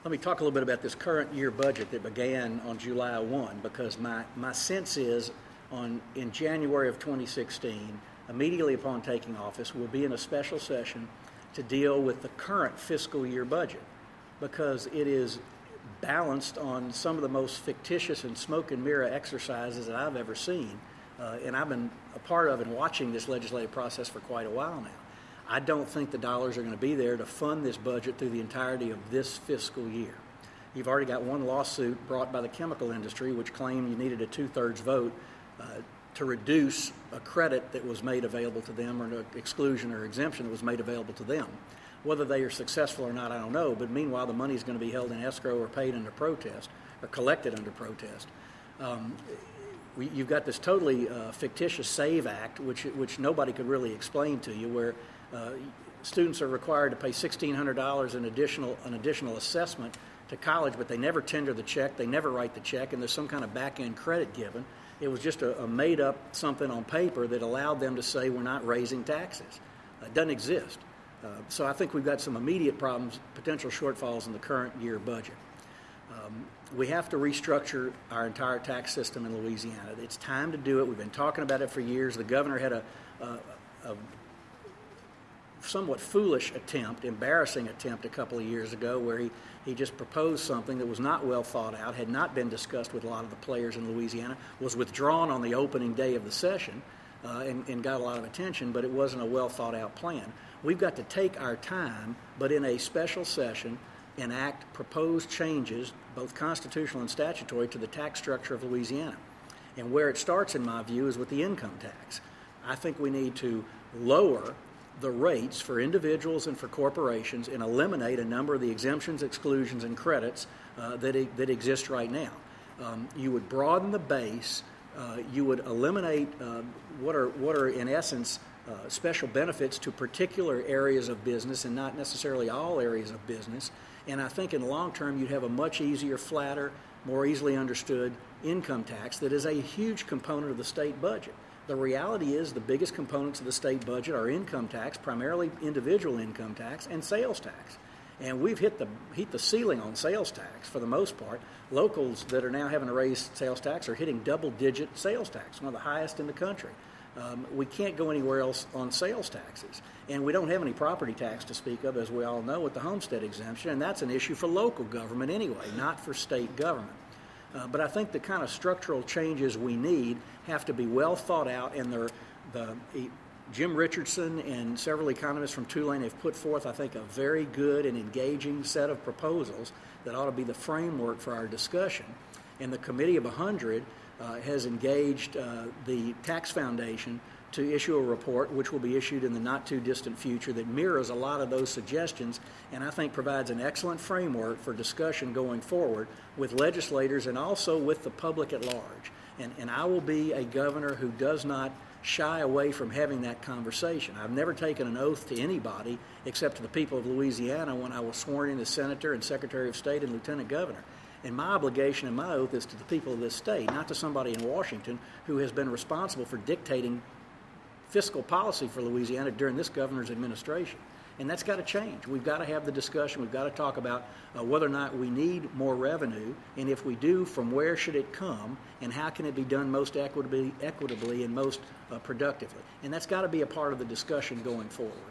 Let me talk a little bit about this current year budget that began on July 1, because my sense is in January of 2016, immediately upon taking office, we'll be in a special session to deal with the current fiscal year budget, because it is balanced on some of the most fictitious and smoke and mirror exercises that I've ever seen, and I've been a part of and watching this legislative process for quite a while now. I don't think the dollars are going to be there to fund this budget through the entirety of this fiscal year. You've already got one lawsuit brought by the chemical industry which claimed you needed a 2/3 vote to reduce a credit that was made available to them, or an exclusion or exemption that was made available to them. Whether they are successful or not, I don't know, but meanwhile the money is going to be held in escrow or paid under protest, or collected under protest. You've got this totally fictitious SAVE Act, which nobody could really explain to you, where students are required to pay $1,600 in an additional assessment to college, but they never tender the check, they never write the check, and there's some kind of back-end credit given. It was just a made-up something on paper that allowed them to say we're not raising taxes. It doesn't exist. So I think we've got some immediate problems, potential shortfalls in the current year budget. We have to restructure our entire tax system in Louisiana. It's time to do it. We've been talking about it for years. The governor had a somewhat foolish attempt, embarrassing attempt a couple of years ago, where he just proposed something that was not well thought out, had not been discussed with a lot of the players in Louisiana, was withdrawn on the opening day of the session, and got a lot of attention, but it wasn't a well thought out plan. We've got to take our time, but in a special session, enact proposed changes, both constitutional and statutory, to the tax structure of Louisiana. And where it starts, in my view, is with the income tax. I think we need to lower the rates for individuals and for corporations and eliminate a number of the exemptions, exclusions, and credits that exist right now. You would broaden the base. You would eliminate what are in essence special benefits to particular areas of business and not necessarily all areas of business. And I think in the long term you'd have a much easier, flatter, more easily understood income tax that is a huge component of the state budget. The reality is the biggest components of the state budget are income tax, primarily individual income tax, and sales tax. And we've hit the ceiling on sales tax for the most part. Locals that are now having to raise sales tax are hitting double-digit sales tax, one of the highest in the country. We can't go anywhere else on sales taxes. And we don't have any property tax to speak of, as we all know, with the homestead exemption, and that's an issue for local government anyway, not for state government. But I think the kind of structural changes we need have to be well thought out, and Jim Richardson and several economists from Tulane have put forth, I think, a very good and engaging set of proposals that ought to be the framework for our discussion. And the Committee of 100 has engaged the Tax Foundation to issue a report, which will be issued in the not-too-distant future, that mirrors a lot of those suggestions and I think provides an excellent framework for discussion going forward with legislators and also with the public at large. And I will be a governor who does not shy away from having that conversation. I've never taken an oath to anybody except to the people of Louisiana when I was sworn in as Senator and Secretary of State and Lieutenant Governor. And my obligation and my oath is to the people of this state, not to somebody in Washington who has been responsible for dictating fiscal policy for Louisiana during this governor's administration. And that's got to change. We've got to have the discussion. We've got to talk about whether or not we need more revenue, and if we do, from where should it come, and how can it be done most equitably and most productively. And that's got to be a part of the discussion going forward.